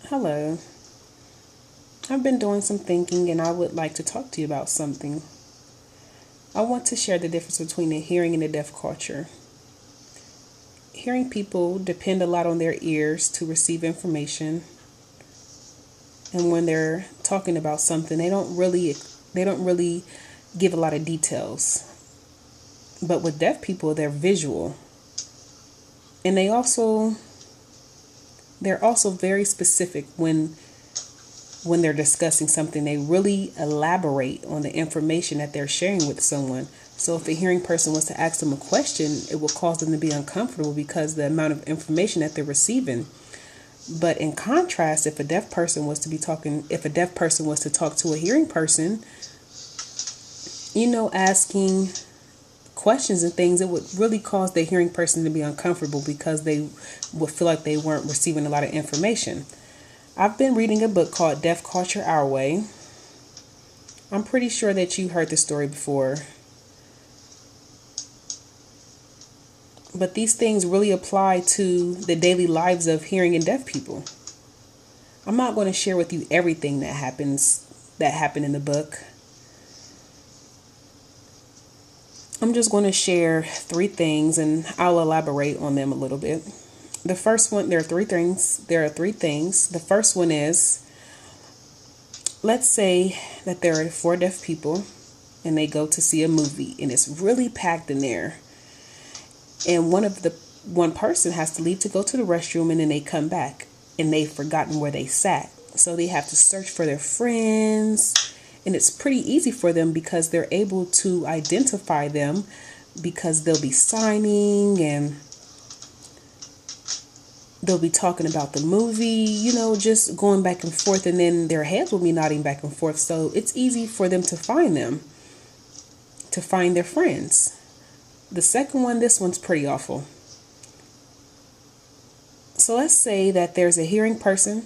Hello. I've been doing some thinking and I would like to talk to you about something. I want to share the difference between the hearing and the deaf culture. Hearing people depend a lot on their ears to receive information, and when they're talking about something, they don't really give a lot of details. But with deaf people, they're visual. And they're also very specific when they're discussing something. They really elaborate on the information that they're sharing with someone. So if a hearing person was to ask them a question, it will cause them to be uncomfortable because the amount of information that they're receiving. But in contrast, if a deaf person was to talk to a hearing person, asking questions and things, it would really cause the hearing person to be uncomfortable because they would feel like they weren't receiving a lot of information. I've been reading a book called Deaf Culture Our Way. I'm pretty sure that you heard the story before. But these things really apply to the daily lives of hearing and deaf people. I'm not going to share with you everything that happened in the book. I'm just going to share 3 things and I'll elaborate on them a little bit. The first one, there are 3 things. The first one is, let's say that there are 4 deaf people and they go to see a movie and it's really packed in there. And one person has to leave to go to the restroom, and then they come back and they've forgotten where they sat. So they have to search for their friends, and it's pretty easy for them because they're able to identify them because they'll be signing and they'll be talking about the movie, just going back and forth, and then their heads will be nodding back and forth. So it's easy for them to find their friends. The second one, this one's pretty awful. So let's say that there's a hearing person.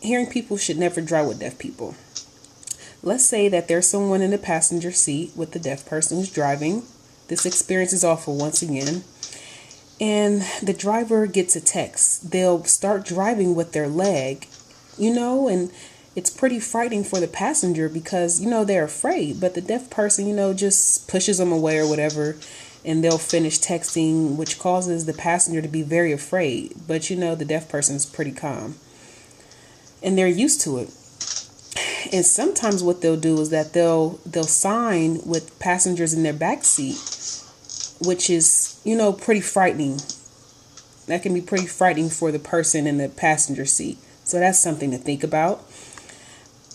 Hearing people should never drive with deaf people. Let's say that there's someone in the passenger seat with the deaf person who's driving. This experience is awful once again. And the driver gets a text. They'll start driving with their leg, and it's pretty frightening for the passenger because, they're afraid. But the deaf person, just pushes them away or whatever, and they'll finish texting, which causes the passenger to be very afraid. But, the deaf person's pretty calm. And they're used to it. And sometimes what they'll do is that they'll sign with passengers in their back seat, which is, pretty frightening. That can be pretty frightening for the person in the passenger seat. So that's something to think about.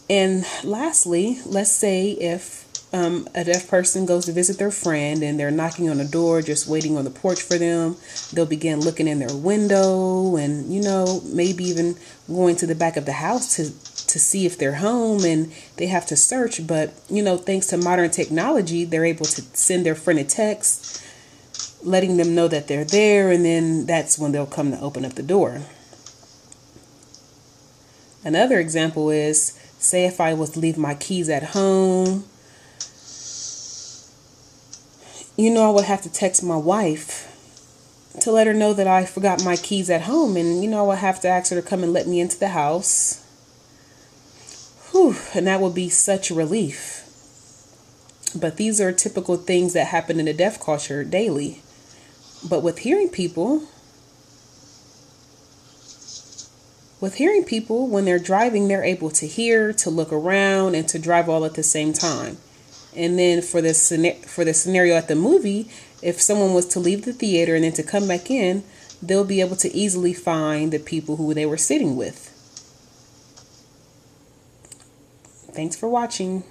And lastly, let's say if a deaf person goes to visit their friend and they're knocking on the door, just waiting on the porch for them, they'll begin looking in their window and, maybe even going to the back of the house to see if they're home, and they have to search. But, thanks to modern technology, they're able to send their friend a text letting them know that they're there, and then that's when they'll come to open up the door. Another example is, say if I was to leave my keys at home, I would have to text my wife to let her know that I forgot my keys at home, and I would have to ask her to come and let me into the house. Whew, and that would be such a relief. But these are typical things that happen in the deaf culture daily. But with hearing people, when they're driving, they're able to hear, to look around, and to drive all at the same time. And then for the scenario at the movie, if someone was to leave the theater and then to come back in, they'll be able to easily find the people who they were sitting with. Thanks for watching.